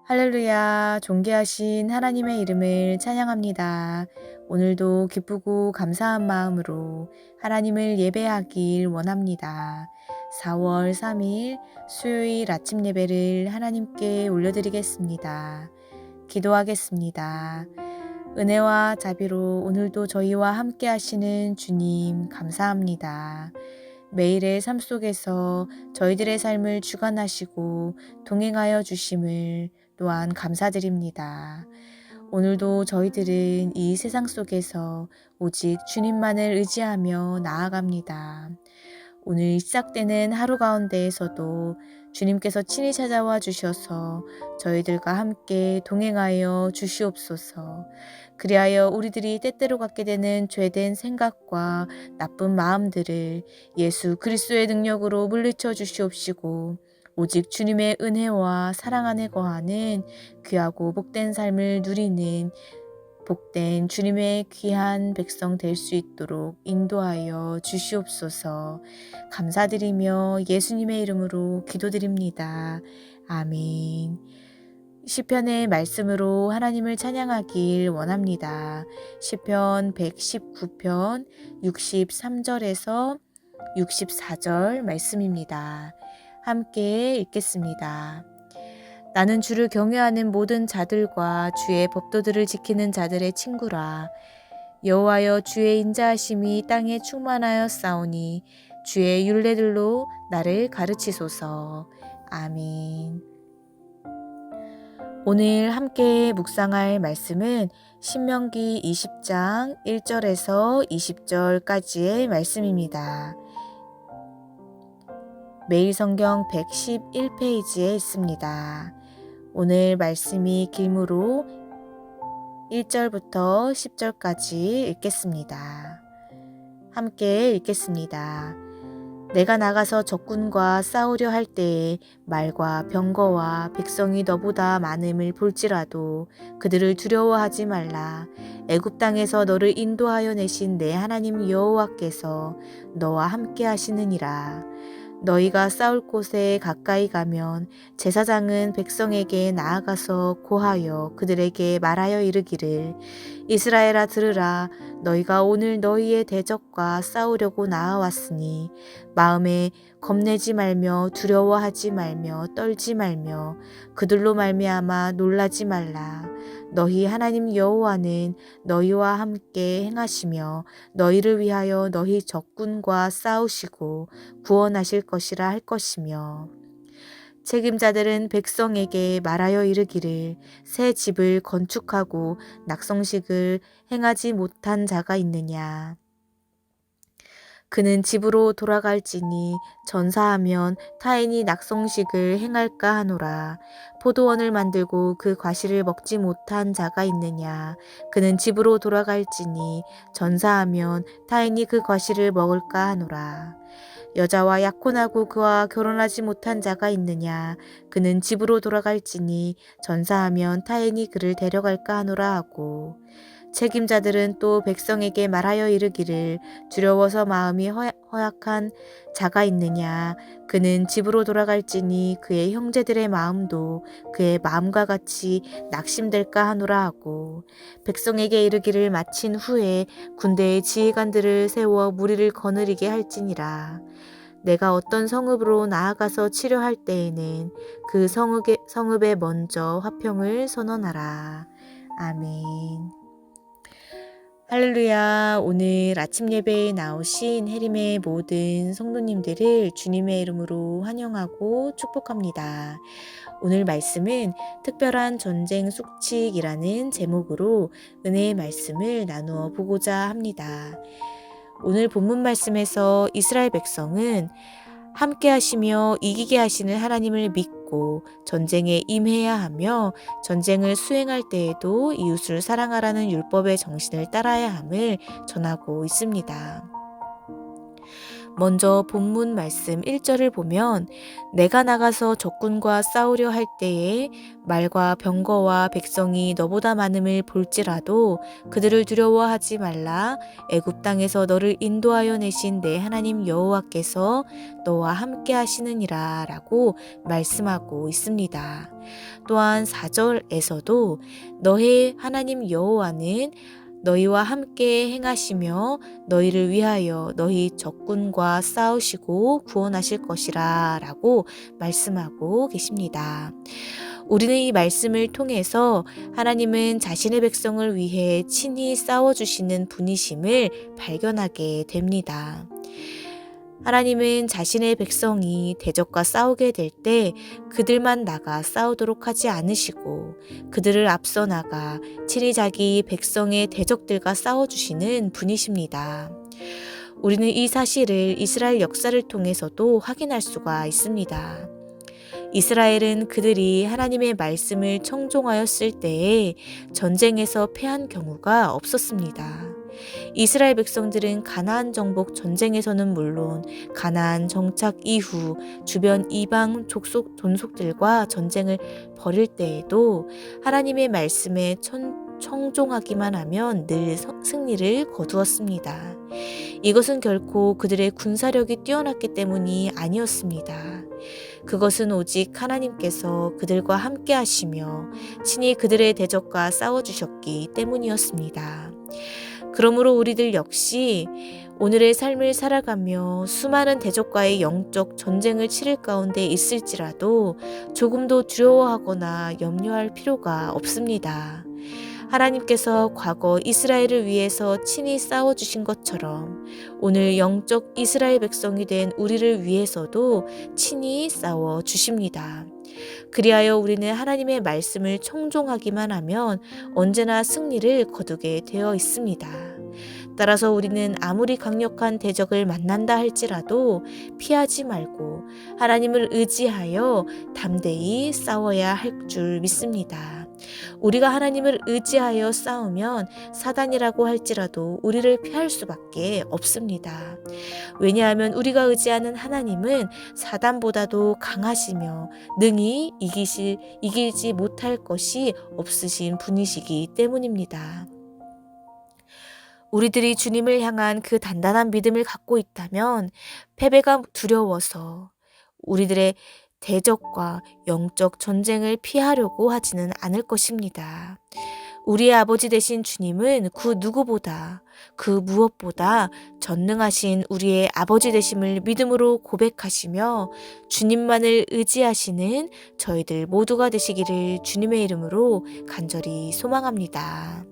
할렐루야, 존귀하신 하나님의 이름을 찬양합니다. 오늘도 기쁘고 감사한 마음으로 하나님을 예배하길 원합니다. 4월 3일 수요일 아침 예배를 하나님께 올려드리겠습니다. 기도하겠습니다. 은혜와 자비로 오늘도 저희와 함께 하시는 주님 감사합니다. 매일의 삶 속에서 저희들의 삶을 주관하시고 동행하여 주심을 또한 감사드립니다. 오늘도 저희들은 이 세상 속에서 오직 주님만을 의지하며 나아갑니다. 오늘 시작되는 하루 가운데에서도 주님께서 친히 찾아와 주셔서 저희들과 함께 동행하여 주시옵소서. 그리하여 우리들이 때때로 갖게 되는 죄된 생각과 나쁜 마음들을 예수 그리스도의 능력으로 물리쳐 주시옵시고 오직 주님의 은혜와 사랑 안에 거하는 귀하고 복된 삶을 누리는 복된 주님의 귀한 백성 될 수 있도록 인도하여 주시옵소서. 감사드리며 예수님의 이름으로 기도드립니다. 아멘. 시편의 말씀으로 하나님을 찬양하길 원합니다. 시편 119편 63절에서 64절 말씀입니다. 함께 읽겠습니다. 나는 주를 경외하는 모든 자들과 주의 법도들을 지키는 자들의 친구라. 여호와여, 주의 인자하심이 땅에 충만하여 싸우니 주의 율례들로 나를 가르치소서. 아멘. 오늘 함께 묵상할 말씀은 신명기 20장 1절에서 20절까지의 말씀입니다. 매일 성경 111페이지에 있습니다. 오늘 말씀이 길므로 1절부터 10절까지 읽겠습니다. 함께 읽겠습니다. 내가 나가서 적군과 싸우려 할 때에 말과 병거와 백성이 너보다 많음을 볼지라도 그들을 두려워하지 말라. 애굽 땅에서 너를 인도하여 내신 내 하나님 여호와께서 너와 함께 하시느니라. 너희가 싸울 곳에 가까이 가면 제사장은 백성에게 나아가서 고하여 그들에게 말하여 이르기를 이스라엘아 들으라. 너희가 오늘 너희의 대적과 싸우려고 나아왔으니 마음에 겁내지 말며 두려워하지 말며 떨지 말며 그들로 말미암아 놀라지 말라. 너희 하나님 여호와는 너희와 함께 행하시며 너희를 위하여 너희 적군과 싸우시고 구원하실 것이라 할 것이며 책임자들은 백성에게 말하여 이르기를 새 집을 건축하고 낙성식을 행하지 못한 자가 있느냐. 그는 집으로 돌아갈지니 전사하면 타인이 낙성식을 행할까 하노라. 포도원을 만들고 그 과실을 먹지 못한 자가 있느냐. 그는 집으로 돌아갈지니 전사하면 타인이 그 과실을 먹을까 하노라. 여자와 약혼하고 그와 결혼하지 못한 자가 있느냐. 그는 집으로 돌아갈지니 전사하면 타인이 그를 데려갈까 하노라 하고 책임자들은 또 백성에게 말하여 이르기를 두려워서 마음이 허약한 자가 있느냐. 그는 집으로 돌아갈지니 그의 형제들의 마음도 그의 마음과 같이 낙심될까 하노라 하고 백성에게 이르기를 마친 후에 군대의 지휘관들을 세워 무리를 거느리게 할지니라. 내가 어떤 성읍으로 나아가서 치료할 때에는 그 성읍에 먼저 화평을 선언하라. 아멘. 할렐루야. 오늘 아침 예배에 나오신 해림의 모든 성도님들을 주님의 이름으로 환영하고 축복합니다. 오늘 말씀은 특별한 전쟁 숙칙이라는 제목으로 은혜의 말씀을 나누어 보고자 합니다. 오늘 본문 말씀에서 이스라엘 백성은 함께 하시며 이기게 하시는 하나님을 믿고 전쟁에 임해야 하며 전쟁을 수행할 때에도 이웃을 사랑하라는 율법의 정신을 따라야 함을 전하고 있습니다. 먼저 본문 말씀 1절을 보면 내가 나가서 적군과 싸우려 할 때에 말과 병거와 백성이 너보다 많음을 볼지라도 그들을 두려워하지 말라. 애굽 땅에서 너를 인도하여 내신 내 하나님 여호와께서 너와 함께 하시느니라 라고 말씀하고 있습니다. 또한 4절에서도 너의 하나님 여호와는 너희와 함께 행하시며 너희를 위하여 너희 적군과 싸우시고 구원하실 것이라 라고 말씀하고 계십니다. 우리는 이 말씀을 통해서 하나님은 자신의 백성을 위해 친히 싸워주시는 분이심을 발견하게 됩니다. 하나님은 자신의 백성이 대적과 싸우게 될 때 그들만 나가 싸우도록 하지 않으시고 그들을 앞서 나가 친히 자기 백성의 대적들과 싸워주시는 분이십니다. 우리는 이 사실을 이스라엘 역사를 통해서도 확인할 수가 있습니다. 이스라엘은 그들이 하나님의 말씀을 청종하였을 때에 전쟁에서 패한 경우가 없었습니다. 이스라엘 백성들은 가나안 정복 전쟁에서는 물론 가나안 정착 이후 주변 이방 존속들과 전쟁을 벌일 때에도 하나님의 말씀에 청종하기만 하면 늘 승리를 거두었습니다. 이것은 결코 그들의 군사력이 뛰어났기 때문이 아니었습니다. 그것은 오직 하나님께서 그들과 함께 하시며 친히 그들의 대적과 싸워주셨기 때문이었습니다. 그러므로 우리들 역시 오늘의 삶을 살아가며 수많은 대적과의 영적 전쟁을 치를 가운데 있을지라도 조금도 두려워하거나 염려할 필요가 없습니다. 하나님께서 과거 이스라엘을 위해서 친히 싸워주신 것처럼 오늘 영적 이스라엘 백성이 된 우리를 위해서도 친히 싸워주십니다. 그리하여 우리는 하나님의 말씀을 청종하기만 하면 언제나 승리를 거두게 되어 있습니다. 따라서 우리는 아무리 강력한 대적을 만난다 할지라도 피하지 말고 하나님을 의지하여 담대히 싸워야 할 줄 믿습니다. 우리가 하나님을 의지하여 싸우면 사단이라고 할지라도 우리를 피할 수밖에 없습니다. 왜냐하면 우리가 의지하는 하나님은 사단보다도 강하시며 능히 이기지 못할 것이 없으신 분이시기 때문입니다. 우리들이 주님을 향한 그 단단한 믿음을 갖고 있다면 패배가 두려워서 우리들의 대적과 영적 전쟁을 피하려고 하지는 않을 것입니다. 우리의 아버지 되신 주님은 그 누구보다 그 무엇보다 전능하신 우리의 아버지 되심을 믿음으로 고백하시며 주님만을 의지하시는 저희들 모두가 되시기를 주님의 이름으로 간절히 소망합니다.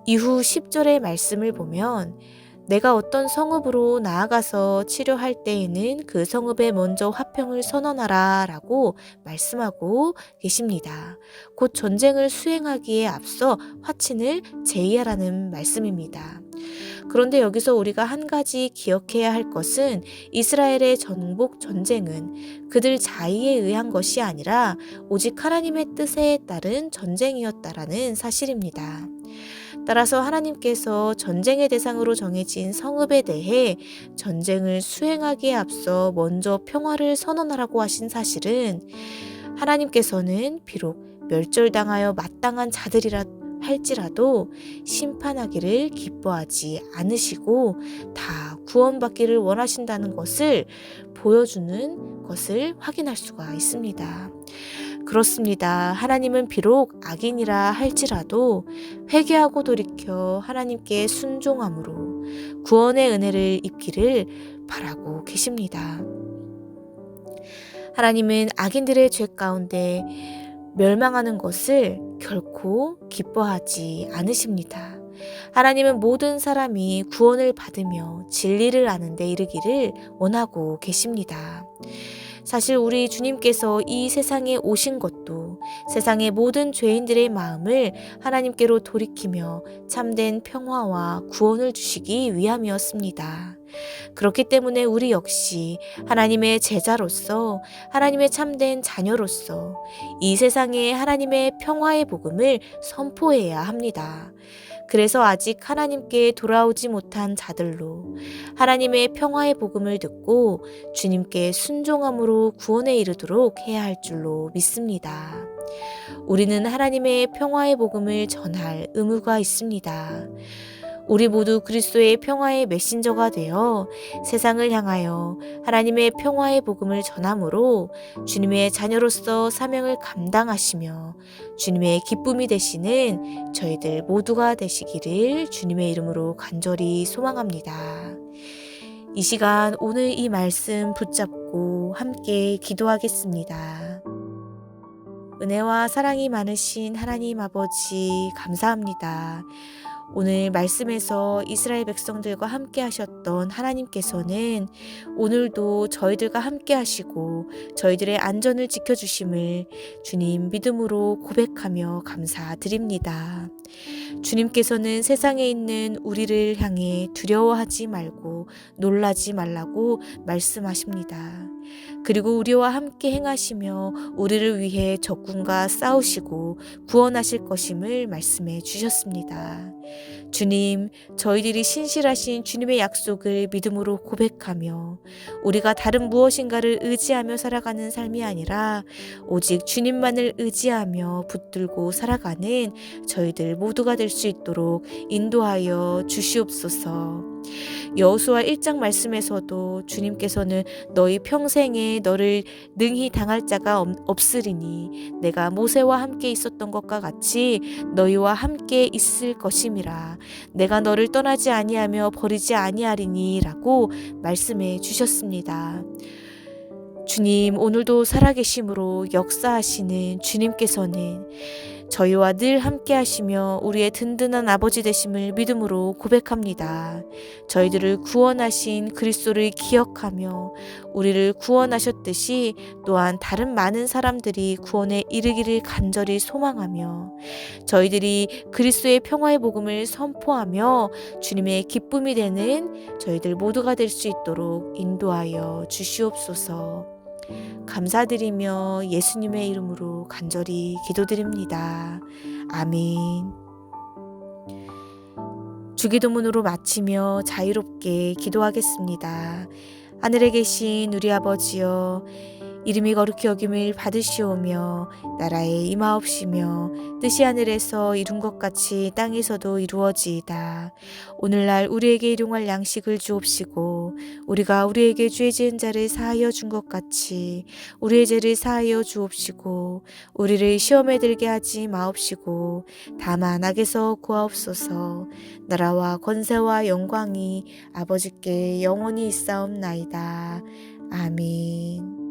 이후 10절의 말씀을 보면 내가 어떤 성읍으로 나아가서 치료할 때에는 그 성읍에 먼저 화평을 선언하라 라고 말씀하고 계십니다. 곧 전쟁을 수행하기에 앞서 화친을 제의하라는 말씀입니다. 그런데 여기서 우리가 한 가지 기억해야 할 것은 이스라엘의 정복 전쟁은 그들 자의에 의한 것이 아니라 오직 하나님의 뜻에 따른 전쟁이었다라는 사실입니다. 따라서 하나님께서 전쟁의 대상으로 정해진 성읍에 대해 전쟁을 수행하기에 앞서 먼저 평화를 선언하라고 하신 사실은 하나님께서는 비록 멸절당하여 마땅한 자들이라 할지라도 심판하기를 기뻐하지 않으시고 다 구원받기를 원하신다는 것을 보여주는 것을 확인할 수가 있습니다. 그렇습니다. 하나님은 비록 악인이라 할지라도 회개하고 돌이켜 하나님께 순종함으로 구원의 은혜를 입기를 바라고 계십니다. 하나님은 악인들의 죄 가운데 멸망하는 것을 결코 기뻐하지 않으십니다. 하나님은 모든 사람이 구원을 받으며 진리를 아는 데 이르기를 원하고 계십니다. 사실 우리 주님께서 이 세상에 오신 것도 세상의 모든 죄인들의 마음을 하나님께로 돌이키며 참된 평화와 구원을 주시기 위함이었습니다. 그렇기 때문에 우리 역시 하나님의 제자로서 하나님의 참된 자녀로서 이 세상에 하나님의 평화의 복음을 선포해야 합니다. 그래서 아직 하나님께 돌아오지 못한 자들로 하나님의 평화의 복음을 듣고 주님께 순종함으로 구원에 이르도록 해야 할 줄로 믿습니다. 우리는 하나님의 평화의 복음을 전할 의무가 있습니다. 우리 모두 그리스도의 평화의 메신저가 되어 세상을 향하여 하나님의 평화의 복음을 전함으로 주님의 자녀로서 사명을 감당하시며 주님의 기쁨이 되시는 저희들 모두가 되시기를 주님의 이름으로 간절히 소망합니다. 이 시간 오늘 이 말씀 붙잡고 함께 기도하겠습니다. 은혜와 사랑이 많으신 하나님 아버지 감사합니다. 오늘 말씀에서 이스라엘 백성들과 함께 하셨던 하나님께서는 오늘도 저희들과 함께 하시고 저희들의 안전을 지켜주심을 주님 믿음으로 고백하며 감사드립니다. 주님께서는 세상에 있는 우리를 향해 두려워하지 말고 놀라지 말라고 말씀하십니다. 그리고 우리와 함께 행하시며 우리를 위해 적군과 싸우시고 구원하실 것임을 말씀해 주셨습니다. 주님, 저희들이 신실하신 주님의 약속을 믿음으로 고백하며 우리가 다른 무엇인가를 의지하며 살아가는 삶이 아니라 오직 주님만을 의지하며 붙들고 살아가는 저희들 모두가 될 수 있도록 인도하여 주시옵소서. 여호수아 1장 말씀에서도 주님께서는 너희 평생에 너를 능히 당할 자가 없으리니 내가 모세와 함께 있었던 것과 같이 너희와 함께 있을 것임이라. 내가 너를 떠나지 아니하며 버리지 아니하리니 라고 말씀해 주셨습니다. 주님, 오늘도 살아계심으로 역사하시는 주님께서는 저희와 늘 함께 하시며 우리의 든든한 아버지 되심을 믿음으로 고백합니다. 저희들을 구원하신 그리스도를 기억하며 우리를 구원하셨듯이 또한 다른 많은 사람들이 구원에 이르기를 간절히 소망하며 저희들이 그리스도의 평화의 복음을 선포하며 주님의 기쁨이 되는 저희들 모두가 될 수 있도록 인도하여 주시옵소서. 감사드리며 예수님의 이름으로 간절히 기도드립니다. 아멘. 주기도문으로 마치며 자유롭게 기도하겠습니다. 하늘에 계신 우리 아버지여, 이름이 거룩히 여김을 받으시오며 나라에 임하옵시며 뜻이 하늘에서 이룬 것 같이 땅에서도 이루어지이다. 오늘날 우리에게 일용할 양식을 주옵시고 우리가 우리에게 죄 지은 자를 사하여 준 것 같이 우리의 죄를 사하여 주옵시고 우리를 시험에 들게 하지 마옵시고 다만 악에서 구하옵소서. 나라와 권세와 영광이 아버지께 영원히 있사옵나이다. 아멘.